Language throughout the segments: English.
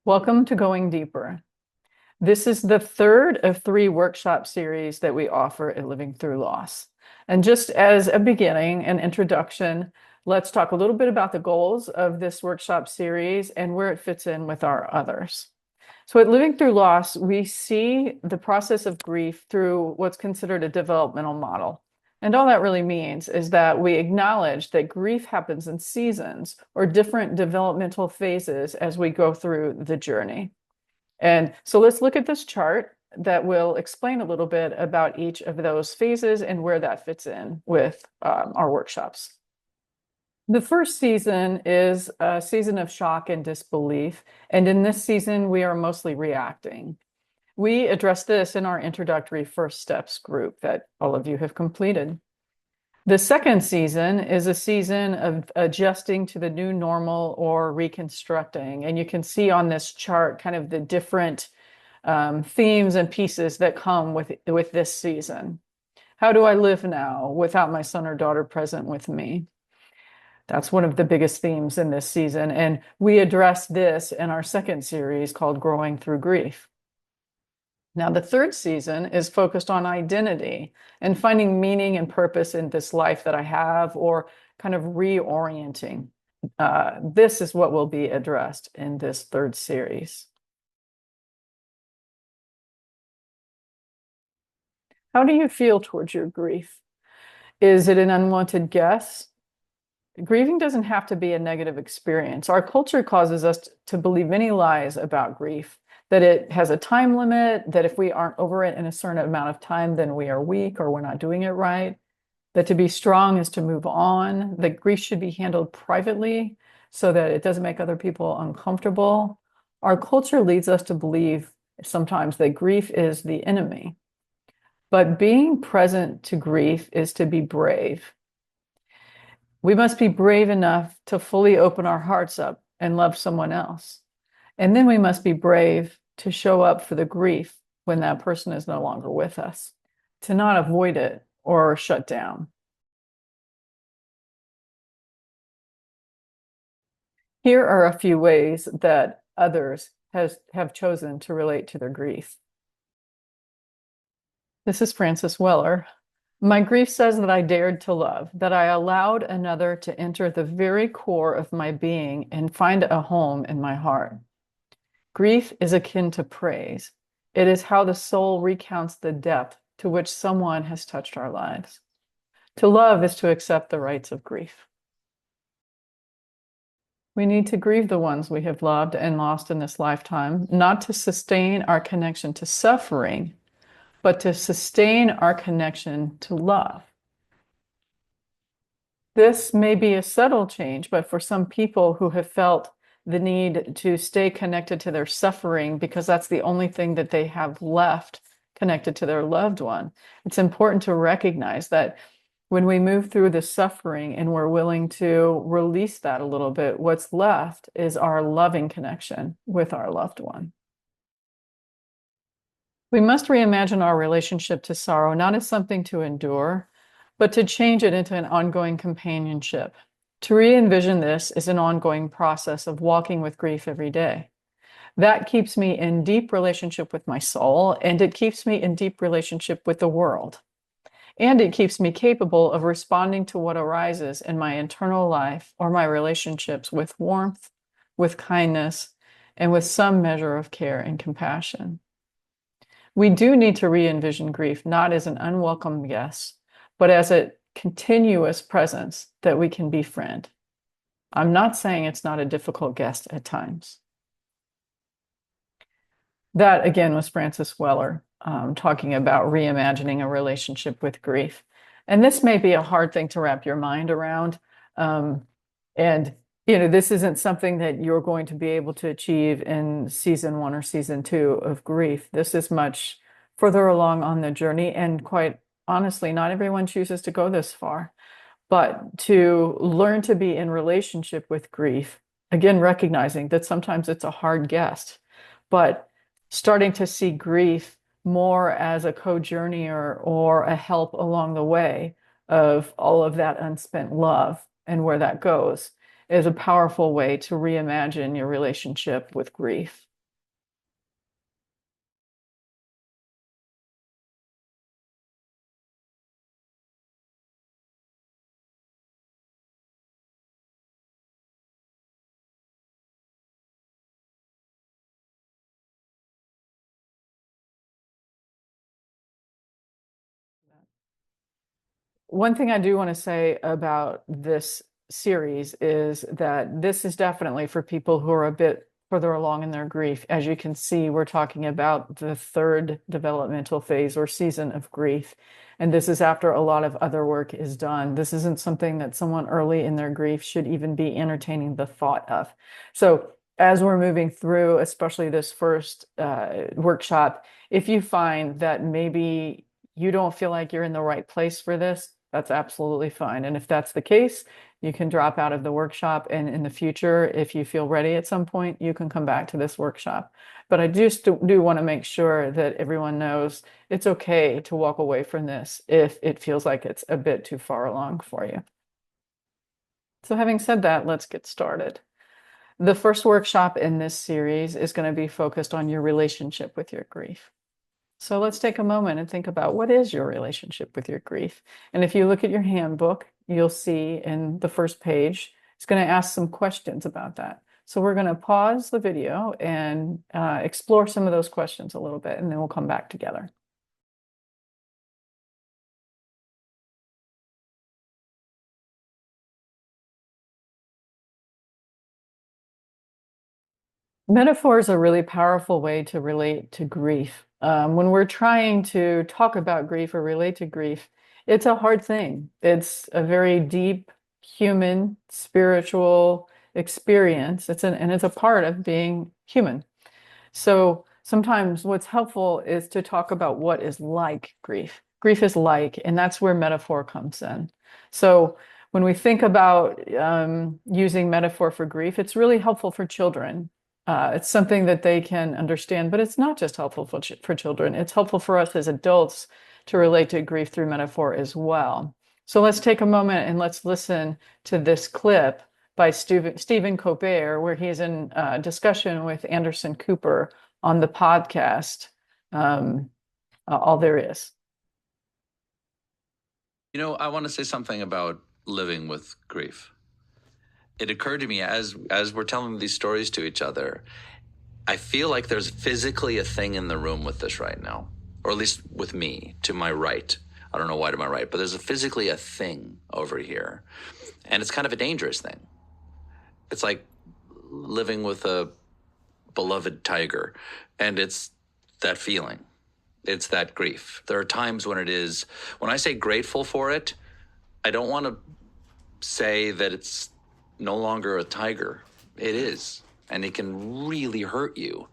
Welcome to Going Deeper. This is the third of three workshop series that we offer at Living Through Loss. And just as a beginning, an introduction, let's talk a little bit about the goals of this workshop series and where it fits in with our others. So at Living Through Loss, we see the process of grief through what's considered a developmental model. And all that really means is that we acknowledge that grief happens in seasons or different developmental phases as we go through the journey. And so let's look at this chart that will explain a little bit about each of those phases and where that fits in with our workshops. The first season is a season of shock and disbelief. And in this season, we are mostly reacting. We address this in our introductory first steps group that all of you have completed. The second season is a season of adjusting to the new normal or reconstructing. And you can see on this chart kind of the different themes and pieces that come with this season. How do I live now without my son or daughter present with me? That's one of the biggest themes in this season. And we address this in our second series called Growing Through Grief. Now, the third season is focused on identity and finding meaning and purpose in this life that I have, or kind of reorienting. This is what will be addressed in this third series. How do you feel towards your grief? Is it an unwanted guess? Grieving doesn't have to be a negative experience. Our culture causes us to believe many lies about grief, that it has a time limit, that if we aren't over it in a certain amount of time, then we are weak or we're not doing it right, that to be strong is to move on, that grief should be handled privately so that it doesn't make other people uncomfortable. Our culture leads us to believe sometimes that grief is the enemy. But being present to grief is to be brave. We must be brave enough to fully open our hearts up and love someone else. And then we must be brave to show up for the grief when that person is no longer with us, to not avoid it or shut down. Here are a few ways that others have chosen to relate to their grief. This is Frances Weller. My grief says that I dared to love, that I allowed another to enter the very core of my being and find a home in my heart. Grief is akin to praise. It is how the soul recounts the depth to which someone has touched our lives. To love is to accept the rights of grief. We need to grieve the ones we have loved and lost in this lifetime, not to sustain our connection to suffering, but to sustain our connection to love. This may be a subtle change, but for some people who have felt the need to stay connected to their suffering because that's the only thing that they have left connected to their loved one, it's important to recognize that when we move through the suffering and we're willing to release that a little bit, what's left is our loving connection with our loved one. We must reimagine our relationship to sorrow, not as something to endure, but to change it into an ongoing companionship. To re-envision this is an ongoing process of walking with grief every day. That keeps me in deep relationship with my soul, and it keeps me in deep relationship with the world. And it keeps me capable of responding to what arises in my internal life or my relationships with warmth, with kindness, and with some measure of care and compassion. We do need to re-envision grief not as an unwelcome guest, but as a continuous presence that we can befriend. I'm not saying it's not a difficult guest at times. That, again, was Frances Weller talking about reimagining a relationship with grief. And this may be a hard thing to wrap your mind around. This isn't something that you're going to be able to achieve in season 1 or season 2 of grief. This is much further along on the journey, and quite honestly, not everyone chooses to go this far. But to learn to be in relationship with grief, again, recognizing that sometimes it's a hard guest, but starting to see grief more as a co-journeyer or a help along the way of all of that unspent love and where that goes is a powerful way to reimagine your relationship with grief. One thing I do want to say about this series is that this is definitely for people who are a bit further along in their grief. As you can see, we're talking about the third developmental phase or season of grief. And this is after a lot of other work is done. This isn't something that someone early in their grief should even be entertaining the thought of. So as we're moving through, especially this first workshop, if you find that maybe you don't feel like you're in the right place for this, that's absolutely fine. And if that's the case, you can drop out of the workshop. And in the future, if you feel ready at some point, you can come back to this workshop. But I just do want to make sure that everyone knows it's okay to walk away from this if it feels like it's a bit too far along for you. So having said that, let's get started. The first workshop in this series is going to be focused on your relationship with your grief. So let's take a moment and think about what is your relationship with your grief. And if you look at your handbook, you'll see in the first page, it's going to ask some questions about that. So we're going to pause the video and explore some of those questions a little bit, and then we'll come back together. Metaphor is a really powerful way to relate to grief. When we're trying to talk about grief or relate to grief, it's a hard thing. It's a very deep human, spiritual experience. And it's a part of being human. So sometimes what's helpful is to talk about what is like grief. Grief is like, and that's where metaphor comes in. So when we think about using metaphor for grief, it's really helpful for children. It's something that they can understand, but it's not just helpful for children. It's helpful for us as adults to relate to grief through metaphor as well. So let's take a moment and let's listen to this clip by Stephen Colbert, where he's in discussion with Anderson Cooper on the podcast, All There Is. You know, I want to say something about living with grief. It occurred to me as we're telling these stories to each other, I feel like there's physically a thing in the room with this right now, or at least with me, to my right. I don't know why to my right, but there's physically a thing over here. And it's kind of a dangerous thing. It's like living with a beloved tiger, and it's that feeling. It's that grief. There are times when when I say grateful for it, I don't want to say that it's no longer a tiger. It is. And it can really hurt you.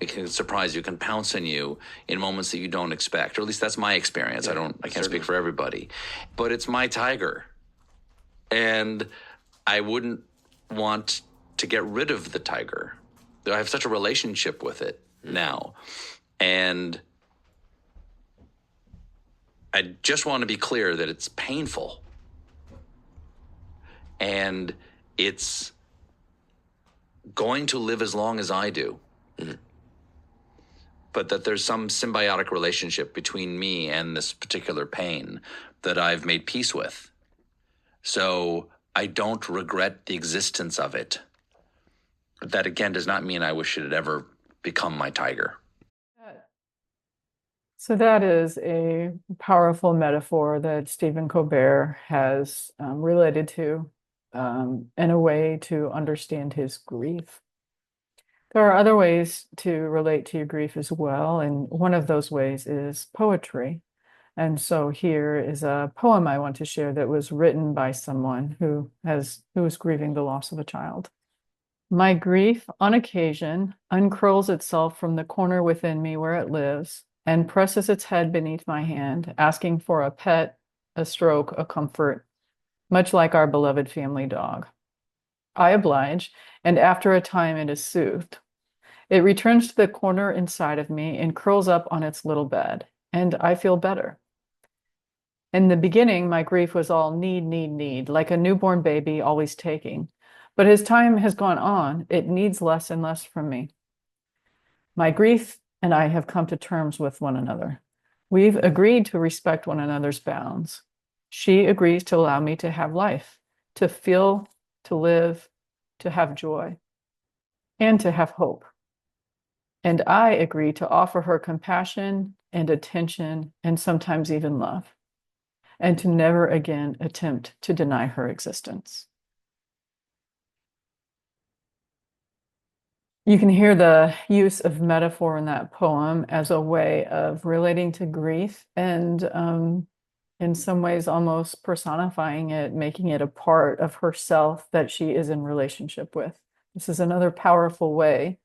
It can surprise you, it can pounce on you in moments that you don't expect. Or at least that's my experience. Yeah, I can't speak for everybody. But it's my tiger. And I wouldn't want to get rid of the tiger. I have such a relationship with it now. And I just want to be clear that it's painful. And it's going to live as long as I do. But that there's some symbiotic relationship between me and this particular pain that I've made peace with. So I don't regret the existence of it. That again does not mean I wish it had ever become my tiger. So that is a powerful metaphor that Stephen Colbert has related to in a way to understand his grief. There are other ways to relate to your grief as well, and one of those ways is poetry. And so here is a poem I want to share that was written by someone who is grieving the loss of a child. My grief, on occasion, uncurls itself from the corner within me where it lives and presses its head beneath my hand, asking for a pet, a stroke, a comfort, much like our beloved family dog. I oblige, and after a time it is soothed. It returns to the corner inside of me and curls up on its little bed, and I feel better. In the beginning, my grief was all need, like a newborn baby always taking. But as time has gone on, it needs less and less from me. My grief and I have come to terms with one another. We've agreed to respect one another's bounds. She agrees to allow me to have life, to feel, to live, to have joy, and to have hope. And I agree to offer her compassion and attention and sometimes even love. and to never again attempt to deny her existence. You can hear the use of metaphor in that poem as a way of relating to grief and in some ways almost personifying it, making it a part of herself that she is in relationship with. This is another powerful way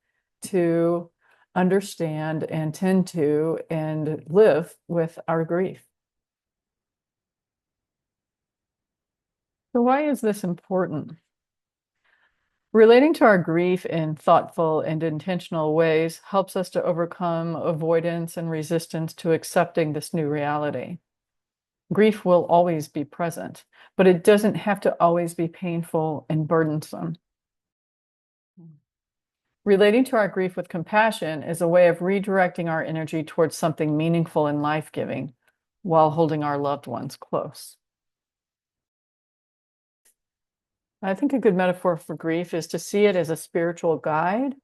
to understand and tend to and live with our grief. So why is this important? Relating to our grief in thoughtful and intentional ways helps us to overcome avoidance and resistance to accepting this new reality. Grief will always be present, but it doesn't have to always be painful and burdensome. Relating to our grief with compassion is a way of redirecting our energy towards something meaningful and life-giving while holding our loved ones close. I think a good metaphor for grief is to see it as a spiritual guide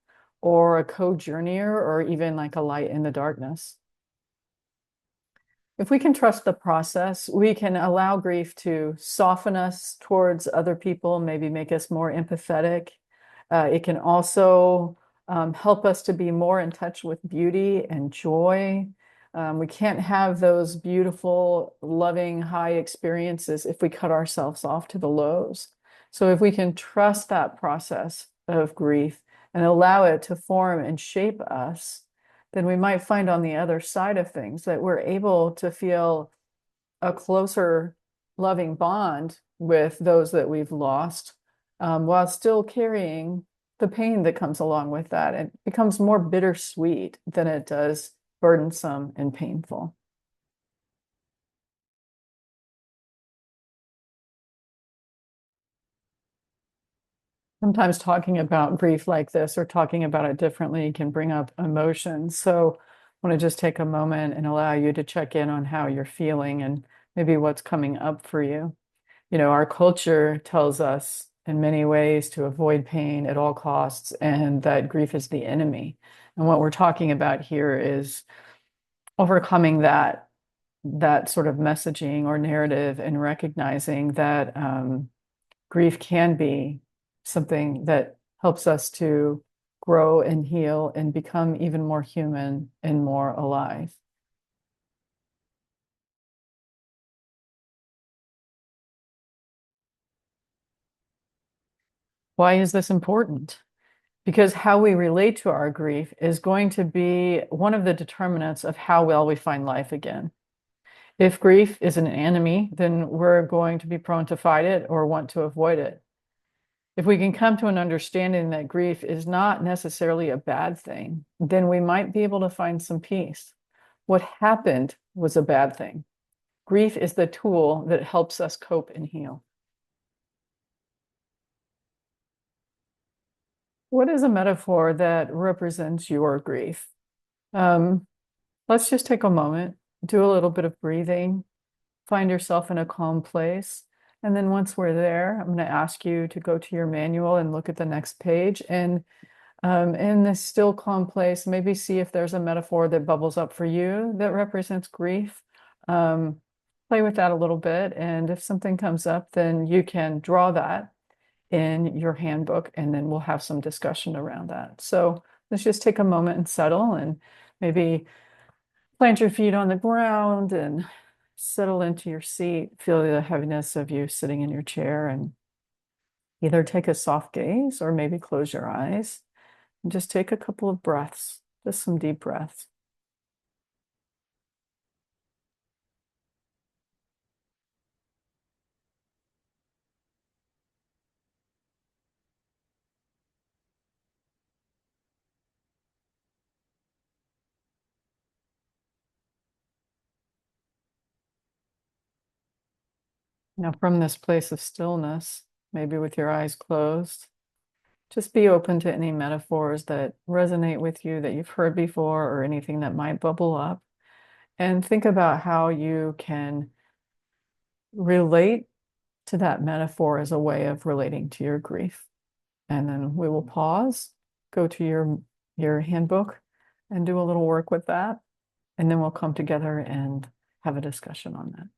or a co-journeyer or even like a light in the darkness. If we can trust the process, we can allow grief to soften us towards other people, maybe make us more empathetic. It can also help us to be more in touch with beauty and joy. We can't have those beautiful, loving, high experiences if we cut ourselves off to the lows. So if we can trust that process of grief and allow it to form and shape us, then we might find on the other side of things that we're able to feel a closer, loving bond with those that we've lost, while still carrying the pain that comes along with that. It becomes more bittersweet than it does burdensome and painful. Sometimes talking about grief like this or talking about it differently can bring up emotions. So I want to just take a moment and allow you to check in on how you're feeling and maybe what's coming up for you. You know, our culture tells us in many ways to avoid pain at all costs and that grief is the enemy. And what we're talking about here is overcoming that sort of messaging or narrative and recognizing that grief can be something that helps us to grow and heal and become even more human and more alive. Why is this important? Because how we relate to our grief is going to be one of the determinants of how well we find life again. If grief is an enemy, then we're going to be prone to fight it or want to avoid it. If we can come to an understanding that grief is not necessarily a bad thing, then we might be able to find some peace. What happened was a bad thing. Grief is the tool that helps us cope and heal. What is a metaphor that represents your grief? Let's just take a moment, do a little bit of breathing, find yourself in a calm place. And then once we're there, I'm going to ask you to go to your manual and look at the next page. And in this still calm place, maybe see if there's a metaphor that bubbles up for you that represents grief. Play with that a little bit. And if something comes up, then you can draw that in your handbook, and then we'll have some discussion around that. So let's just take a moment and settle and maybe plant your feet on the ground and settle into your seat. Feel the heaviness of you sitting in your chair and either take a soft gaze or maybe close your eyes and just take a couple of breaths, just some deep breaths. Now, from this place of stillness, maybe with your eyes closed, just be open to any metaphors that resonate with you that you've heard before or anything that might bubble up. And think about how you can relate to that metaphor as a way of relating to your grief. And then we will pause, go to your handbook and do a little work with that. And then we'll come together and have a discussion on that.